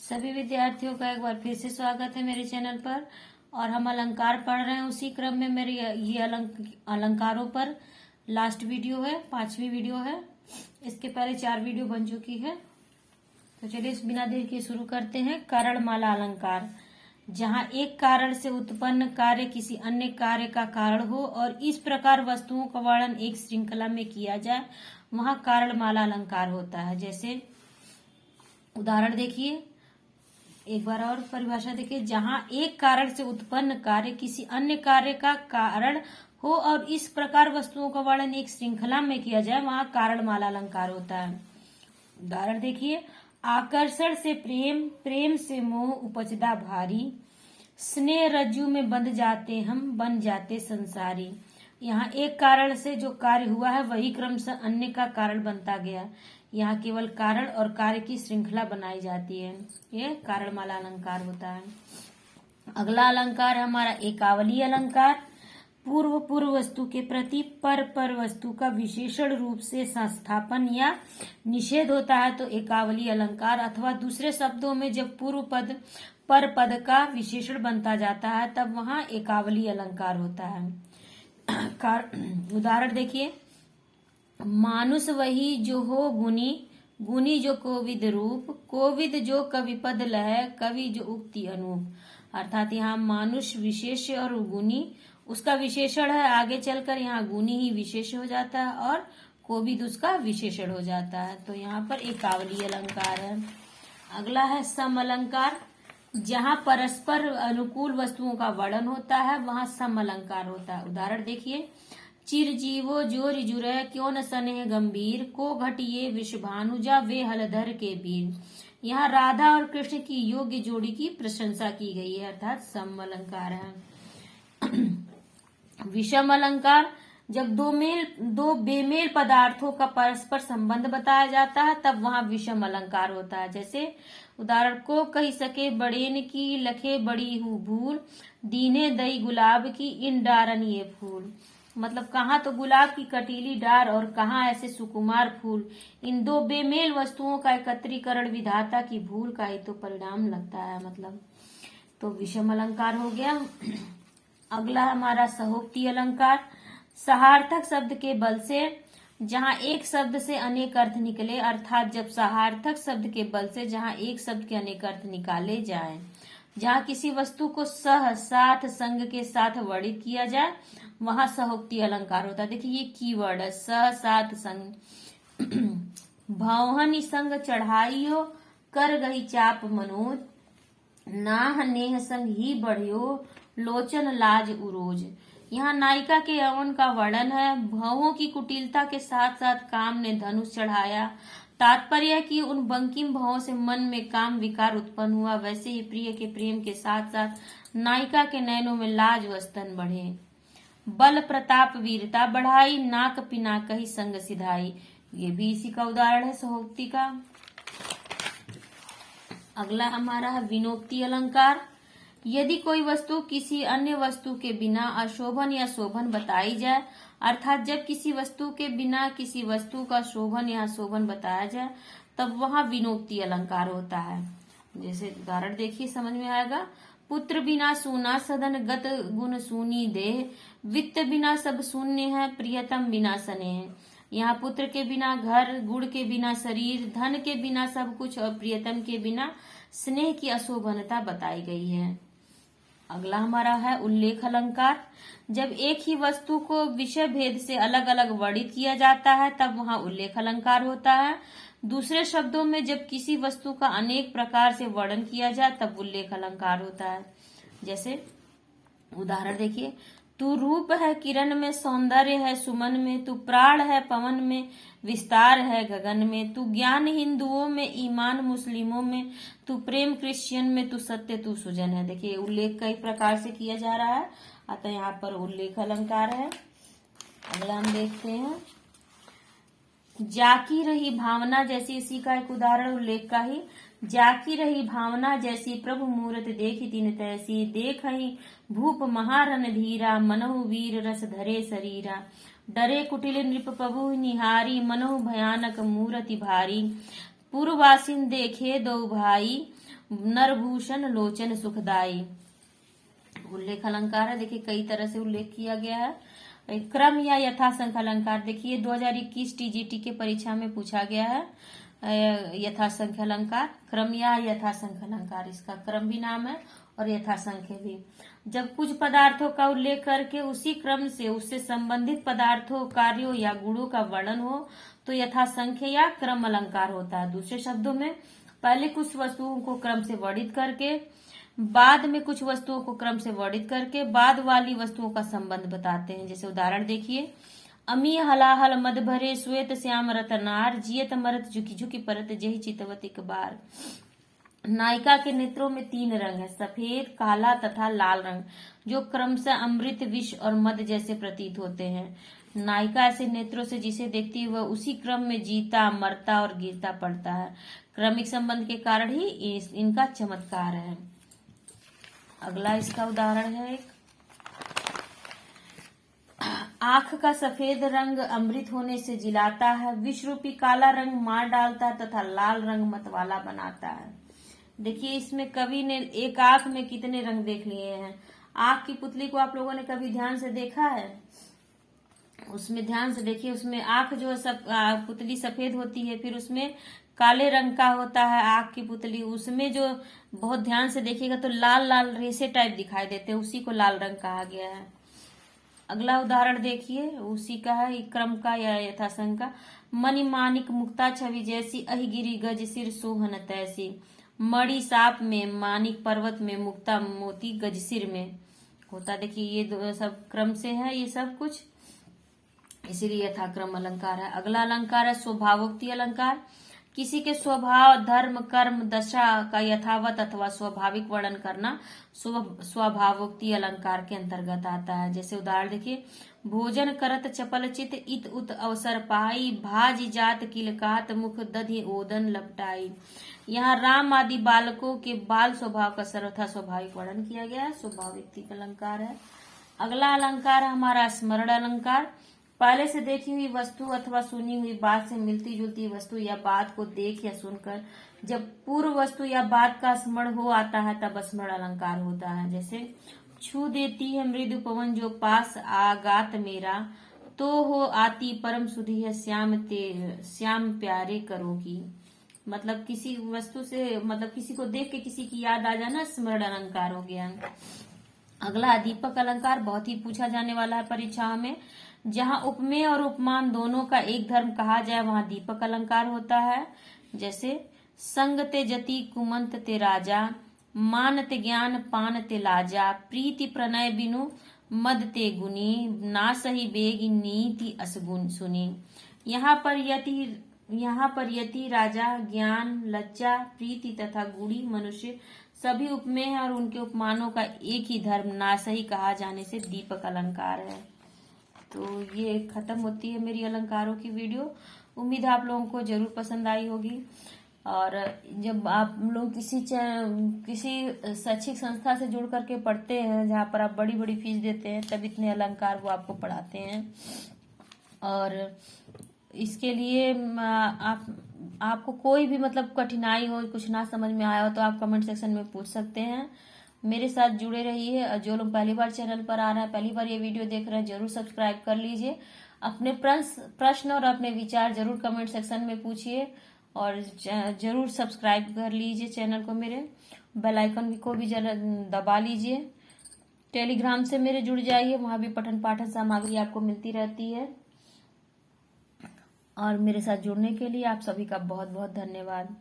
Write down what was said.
सभी विद्यार्थियों का एक बार फिर से स्वागत है मेरे चैनल पर। और हम अलंकार पढ़ रहे हैं। उसी क्रम में मेरी ये अलंकारों पर लास्ट वीडियो है, 5वीं वीडियो है। इसके पहले 4 वीडियो बन चुकी है। तो चलिए इस बिना देर के शुरू करते हैं। कारणमाला अलंकार। जहाँ एक कारण से उत्पन्न कार्य किसी अन्य कार्य का कारण हो और इस प्रकार वस्तुओं का वर्णन एक श्रृंखला में किया जाए, वहां कारणमाला अलंकार होता है। जैसे उदाहरण देखिए, एक बार और परिभाषा देखिए। जहां एक कारण से उत्पन्न कार्य किसी अन्य कार्य का कारण हो और इस प्रकार वस्तुओं का वर्णन एक श्रृंखला में किया जाए, वहां कारणमाला अलंकार होता है। उदाहरण देखिए, आकर्षण से प्रेम, प्रेम से मोह उपजदा भारी, स्नेह रज्जु में बंध जाते हम, बन जाते संसारी। यहाँ एक कारण से जो कार्य हुआ है वही क्रम से अन्य का कारण बनता गया। यहाँ केवल कारण और कार्य की श्रृंखला बनाई जाती है। ये कारणमाला अलंकार होता है। अगला अलंकार है हमारा एकावली अलंकार। पूर्व वस्तु के प्रति पर वस्तु का विशेषण रूप से संस्थापन या निषेध होता है तो एकावली अलंकार, अथवा दूसरे शब्दों में जब पूर्व पद पर पद का विशेषण बनता जाता है तब वहां एकावली अलंकार होता है। उदाहरण देखिए, मानुष वही जो हो गुनी, गुनी जो कोविद रूप, कोविद जो कवि पद लय, कवि जो उक्ति अनूप। अर्थात यहाँ मानुष विशेष और गुनी उसका विशेषण है, आगे चलकर यहाँ गुनी ही विशेष हो जाता है और कोविद उसका विशेषण हो जाता है। तो यहाँ पर एकावली अलंकार है। अगला है सम अलंकार। जहाँ परस्पर अनुकूल वस्तुओं का वर्णन होता है वहां सम अलंकार होता है। उदाहरण देखिए, चिरजीवो जोर जुरे क्यों न स्नेह गंभीर, को घटिये विषभानुजा वे हलधर के वीर। यहाँ राधा और कृष्ण की योग्य जोड़ी की प्रशंसा की गई है, अर्थात सम अलंकार है। विषम अलंकार। जब दो बेमेल पदार्थों का परस्पर संबंध बताया जाता है तब वहां विषम अलंकार होता है। जैसे उदाहरण, को कही सके बड़ेन की, लखे बड़ी हूँ भूल, दीने दई गुलाब की, इन डारन ये फूल। मतलब कहाँ तो गुलाब की कटीली डार और कहाँ ऐसे सुकुमार फूल। इन दो बेमेल वस्तुओं का एकत्रीकरण विधाता की भूल का ही तो परिणाम लगता है। मतलब तो विषम अलंकार हो गया। अगला हमारा सहोक्ति अलंकार। सहार्थक शब्द के बल से जहाँ एक शब्द से अनेक अर्थ निकले, अर्थात जब सहार्थक शब्द के बल से जहाँ एक शब्द के अनेक अर्थ निकाले जाएं, जहाँ किसी वस्तु को सह साथ संग के साथ वर्णित किया जाए वहां सहोक्ति अलंकार होता है। देखिए ये कीवर्ड है, सह साथ संग। भौहनि संग चढ़ाइयो, कर गई चाप मनोज, नाह नेह संग ही बढ़ियो, लोचन लाज उरोज। यहाँ नायिका के यौवन का वर्णन है। भवों की कुटिलता के साथ साथ काम ने धनुष चढ़ाया। तात्पर्य कि उन बंकिम भावों से मन में काम विकार उत्पन्न हुआ, वैसे ही प्रिय के प्रेम के साथ साथ नायिका के नयनों में लाज व स्तन बढ़े। बल प्रताप वीरता बढ़ाई, नाक पिना कही संग सिधाई। ये भी इसी का उदाहरण है सहोक्ति का। अगला हमारा है विनोक्ति अलंकार। यदि कोई वस्तु किसी अन्य वस्तु के बिना अशोभन या शोभन बताई जाए, अर्थात जब किसी वस्तु के बिना किसी वस्तु का शोभन या शोभन बताया जाए तब वहां विनोक्ति अलंकार होता है। जैसे उदाहरण देखिए, समझ में आएगा। पुत्र बिना सूना सदन, गत गुण सूनी देह, वित्त बिना सब शून्य है, प्रियतम बिना स्नेह। यहाँ पुत्र के बिना घर, गुण के बिना शरीर, धन के बिना सब कुछ और प्रियतम के बिना स्नेह की अशोभनता बताई गई है। अगला हमारा है उल्लेख अलंकार। जब एक ही वस्तु को विषय भेद से अलग अलग वर्णित किया जाता है तब वहां उल्लेख अलंकार होता है। दूसरे शब्दों में जब किसी वस्तु का अनेक प्रकार से वर्णन किया जाए तब उल्लेख अलंकार होता है। जैसे उदाहरण देखिए, तू रूप है किरण में, सौंदर्य है सुमन में, तू प्राण है पवन में, विस्तार है गगन में, तू ज्ञान हिंदुओं में, ईमान मुस्लिमों में, तू प्रेम क्रिश्चियन में, तू सत्य तू सुजन है। देखिए उल्लेख कई प्रकार से किया जा रहा है, अतः यहाँ पर उल्लेख अलंकार है। अगला हम देखते हैं, जाकी रही भावना। जैसी इसी का एक उदाहरण उल्लेख का ही। जाकी रही भावना जैसी, प्रभु मूरत देखी तीन तैसी, देख ही भूप महारन धीरा, मनहु वीर रस धरे शरीरा, डरे कुटिल नृप प्रभु निहारी, मनहु भयानक मूरति भारी, पूर्ववासिन देखे दो भाई, नरभूषण लोचन सुखदाई। उल्लेख अलंकार है, देखिए कई तरह से उल्लेख किया गया है। क्रम या यथासंख्य अलंकार, देखिए 2021 टीजीटी के परीक्षा में पूछा गया है। यथासंख्य अलंकार, क्रम या यथासंख्य अलंकार, इसका क्रम भी नाम है और यथासंख्य भी। जब कुछ पदार्थों का उल्लेख करके उसी क्रम से उससे संबंधित पदार्थों, कार्यों या गुणों का वर्णन हो तो यथासंख्य या क्रम अलंकार होता है। दूसरे शब्दों में पहले कुछ वस्तुओं को क्रम से वर्णित करके, बाद में कुछ वस्तुओं को क्रम से वर्णित करके बाद वाली वस्तुओं का संबंध बताते हैं। जैसे उदाहरण देखिए, अमी हलाहल मद भरे श्वेत श्याम रतनार, जियत मरत झुकी झुकी परत जही चितवत एक बार। नायिका के नेत्रों में 3 रंग है, सफेद, काला तथा लाल रंग, जो क्रमशः अमृत, विष और मद जैसे प्रतीत होते हैं। नायिका ऐसे नेत्रों से जिसे देखती है वह उसी क्रम में जीता, मरता और गिरता पड़ता है। क्रमिक संबंध के कारण ही इनका चमत्कार है। अगला इसका उदाहरण है एक, आंख का सफेद रंग अमृत होने से जिलाता है, विष रूपी काला रंग मार डालता है तथा लाल रंग मतवाला बनाता है। देखिए इसमें कवि ने एक आंख में कितने रंग देख लिए हैं। आंख की पुतली को आप लोगों ने कभी ध्यान से देखा है? उसमें ध्यान से देखिए, उसमें आंख जो सब पुतली सफेद होती है, फिर उसमें काले रंग का होता है आंख की पुतली, उसमें जो बहुत ध्यान से देखिएगा तो लाल लाल रेसे टाइप दिखाई देते हैं, उसी को लाल रंग कहा गया है। अगला उदाहरण देखिए, उसी का है, क्रम का या यथासंख्य का। मणि मानिक मुक्ता छवि जैसी, अहिगिरी गज सिर सोहन तैसी। मणि साप में, मानिक पर्वत में, मुक्ता मोती गज सिर में होता। देखिए ये सब क्रम से है ये सब कुछ, इसीलिए यथाक्रम अलंकार है। अगला अलंकार है स्वभावोक्ति अलंकार। किसी के स्वभाव, धर्म, कर्म, दशा का यथावत अथवा स्वाभाविक वर्णन करना स्वभावोक्ति अलंकार के अंतर्गत आता है। जैसे उदाहरण देखिए, भोजन करत चपल चित, इत उत अवसर पाई, भाजी जात किलकात, मुख दधि ओदन लपटाई। यहाँ राम आदि बालकों के बाल स्वभाव का सर्वथा स्वाभाविक वर्णन किया गया है, स्वभावोक्ति अलंकार है। अगला अलंकार है हमारा स्मरण अलंकार। पहले से देखी हुई वस्तु अथवा सुनी हुई बात से मिलती जुलती वस्तु या बात को देख या सुनकर जब पूर्व वस्तु या बात का स्मरण हो आता है तब स्मरण अलंकार होता है। जैसे छू देती है मृदु पवन जो पास आगात मेरा, तो हो आती परम सुधी है श्याम प्यारे करोगी। मतलब किसी वस्तु से, मतलब किसी को देख के किसी की याद आ जाना, स्मरण अलंकार हो गया। अगला दीपक अलंकार, बहुत ही पूछा जाने वाला है परीक्षाओं में। जहां उपमेय और उपमान दोनों का एक धर्म कहा जाए वहां दीपक अलंकार होता है। जैसे संग ते जति कुमंत ते राजा, मान ते ज्ञान पान ते लाजा, प्रीति प्रणय बिनु मद ते गुनी, ना सही बेग नीति असगुन सुनी। यहाँ पर यति, राजा, ज्ञान, लज्जा, प्रीति तथा गुणी मनुष्य सभी उपमेय हैं और उनके उपमानों का एक ही धर्म ना सही कहा जाने से दीपक अलंकार है। तो ये खत्म होती है मेरी अलंकारों की वीडियो। उम्मीद है आप लोगों को जरूर पसंद आई होगी। और जब आप लोग किसी शैक्षिक संस्था से जुड़ करके पढ़ते हैं जहाँ पर आप बड़ी बड़ी फीस देते हैं, तब इतने अलंकार वो आपको पढ़ाते हैं। और इसके लिए आपको कोई भी मतलब कठिनाई हो, कुछ ना समझ में आया हो तो आप कमेंट सेक्शन में पूछ सकते हैं। मेरे साथ जुड़े रहिए। जो लोग पहली बार चैनल पर आ रहे हैं, पहली बार ये वीडियो देख रहे हैं, जरूर सब्सक्राइब कर लीजिए। अपने प्रश्न और अपने विचार जरूर कमेंट सेक्शन में पूछिए और जरूर सब्सक्राइब कर लीजिए चैनल को। मेरे बेल आइकन को भी जरा दबा लीजिए। टेलीग्राम से मेरे जुड़ जाइए, वहां भी पठन पाठन सामग्री आपको मिलती रहती है। और मेरे साथ जुड़ने के लिए आप सभी का बहुत बहुत धन्यवाद।